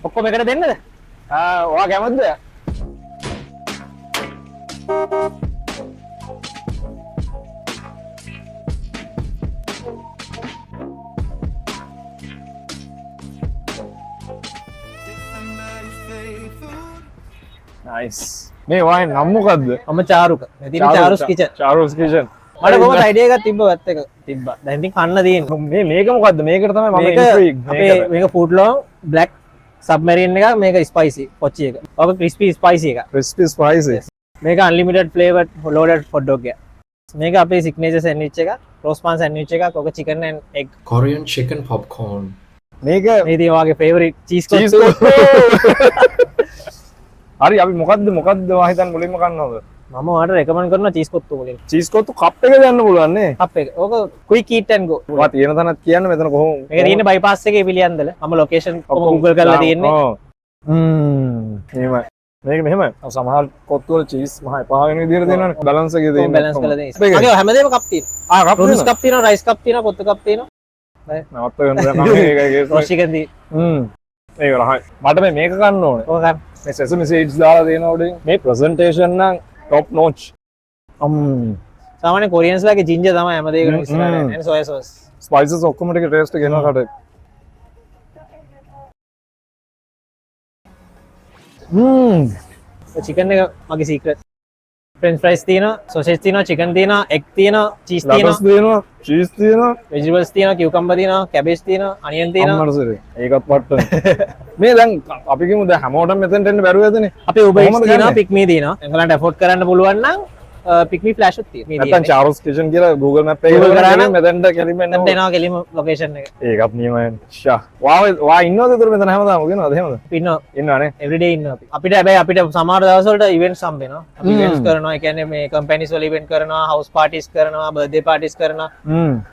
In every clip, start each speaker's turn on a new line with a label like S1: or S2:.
S1: ඔක්කොම එකට දෙන්නද?
S2: ඔයා කැමතිද? නයිස්. මේ වයින් නම් මොකද්ද?
S1: මම චාරුක. ඉතින් චාරුස් කිචන්.
S2: චාරුස් කිචන්.
S1: මට කොහොමද අයිඩියා එකක් තිබ්බ වැත් එක තිබ්බා. දැන් ඉතින් කන්න තියෙන්නේ.
S2: මේක මොකද්ද? මේකට තමයි මම ඉන්ට්‍රිග්.
S1: මේක ෆුඩ් ලොං බ්ලැක් සබ්මරීන් එකක්. මේක ස්පයිසි පොච්චි එක. ඔක ක්‍රිස්පි ස්පයිසි එකක්.
S2: Crispy spicy.
S1: මේක අන්ලිමිටඩ් ෆ්ලේවර්ඩ් ලෝඩඩ් හොට් ඩොග් එක. මේක අපේ සිග්නේචර් සෑන්ඩ්විච් එක. රෝස්ට් පාන් සෑන්ඩ්විච් එකක්. ඔක chicken and egg.
S3: Korean chicken popcorn.
S2: මේක
S1: මේ ඉතින් ඔයාගේ ෆේවරිට් චීස් කොත්තු.
S2: හරි අපි මොකද්ද ඔයා හිතන්නේ මුලින්ම කන්නවද?
S1: මම ඔයාලට රෙකමන්ඩ් කරනවා චීස් කොත්තු මුලින්.
S2: චීස් කොත්තු කප් එක ගන්න පුළුවන් නේ.
S1: කප් එක. ඕක ක්වික් ඊට් ඇන්ඩ් ගෝ.
S2: ඔයා තියෙන තැනක් කියන්න මෙතන කොහොම.
S1: මේක තියෙන්නේ බයිපාස් එකේ පිළියන්දල. මම ලොකේෂන් Google කරලා තියෙන්නේ.
S2: එහෙමයි. මේක මෙහෙමයි. සමහර කොත්තු වල චීස් මහා එපා වෙන විදිහට දෙනවනේ. බැලන්ස් එකේ දෙන්නේ.
S1: බැලන්ස් කරලා දෙන්නේ. මගේ හැමදේම කප් තියෙනවා.
S2: කප්
S1: රයිස් කප් තියෙනවා, රයිස් කප් තියෙනවා, කොත්තු කප් තියෙනවා.
S2: නවත්ත ගන්න දැන් මම මේකේ
S1: රෝස්ට් චිකන් දී.
S2: ඒක රහයි. මට මේක ගන්න ඕනේ.
S1: ඕක ගන්න.
S2: මේ sesame seeds දාලා දෙන උඩින් මේ presentation නම් top notch.
S1: සාමාන්‍ය කොරියන්ස් ලාගේ ජින්ජර් තමයි හැමදේකම ඉස්සරහට එන්නේ. and soy sauce.
S2: spices ඔක්කොම ටික taste එක එනවා කටේ.
S1: චිකන් එක මගේ සීක්‍රට්. ෆ්‍රෙන්ච් ෆ්‍රයිස් තියෙනවා, සොසේජ් තියෙනවා, චිකන් තියෙනවා, එග් තියෙනවා, චීස්
S2: lettuce
S1: තියෙනවා,
S2: දෙනවා, cheese දෙනවා.
S1: vegetables තියෙනවා, cucumber තියෙනවා, cabbage තියෙනවා, onion තියෙනවා.
S2: අම්මනසරේ. ඒකත් පට්ටන. මේ දැන් අපි කියමු දැන් හැමෝටම මෙතෙන්ට එන්න බැරුව ඇදනේ.
S1: අපි Uber Eats
S2: කොහොමද
S1: තියෙනවා,
S2: ගන්නේ?
S1: Pick Me තියෙනවා. එංගලන්ට afford කරන්න පුළුවන් නම් Pick Me Flash උත් තියෙනවා.
S2: නැත්තම් Charles Kitchen කියලා Google Map එකේ
S1: Google කරා නම්
S2: මෙතෙන්ට කෙලින්ම එන්න
S1: එතනට එනවා කෙලිම ලොකේෂන් එක.
S2: ඒකත් නියමයි. ෂා. වා ඉන්නවද ඒතර මෙතන හැමදාම කියනවද එහෙමද?
S1: ඉන්නවා.
S2: ඉන්නවනේ.
S1: everyday ඉන්නවා අපි. අපිට හැබැයි අපිට සමහර දවස්වලට events හම්බ වෙනවා. අපි events කරනවා. ඒ කියන්නේ මේ companies වල event කරනවා, house parties කරනවා, birthday parties කරනවා.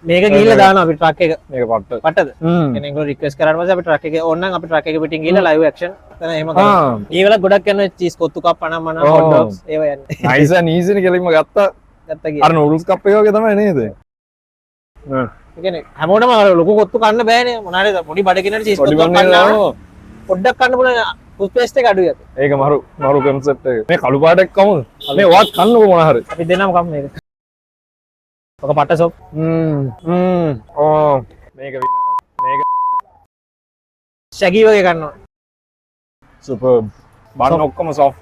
S1: මේක ගිහිල්ලා දානවා අපි truck එක.
S2: මේක පට්ට.
S1: පටද? කියන්නේ ඒගොල්ලෝ request කරාට පස්සේ අපි truck එකේ ඕනනම් අපි truck එක පිටින් ගිහිල්ලා live action කරන එහෙම කරනවා. ඒ වෙලාව ගොඩක් යන cheese කොත්තු කප් අනම්ම hot dogs ඒව යන්නේ.
S2: nice and easy නේ කෙලින්ම ගත්තා.
S1: ගත්තා ගියා.
S2: අර noodles cup එක වගේ තමයි නේද?
S1: ඒ කියන්නේ හැමෝටම ලොකු කොත්තු කන්න බෑනේ. මොනාරේ පොඩි බඩගිනට cheese කොත්තු කන්නවා. පොඩ්ඩක් කන්න පුළුවන් toothpaste එක අඩුයි අපි.
S2: ඒක මරු concept එක. මේ කළු පාටක් කමුද? මේ වත් කන්නකො මොන හරි.
S1: අපි දෙන්නම කමු මේක. ඔක පට සොප්.
S2: ඕ මේක මේක
S1: ශැගී වගේ කන්නවා.
S2: superb. බන් ඔක්කොම soft.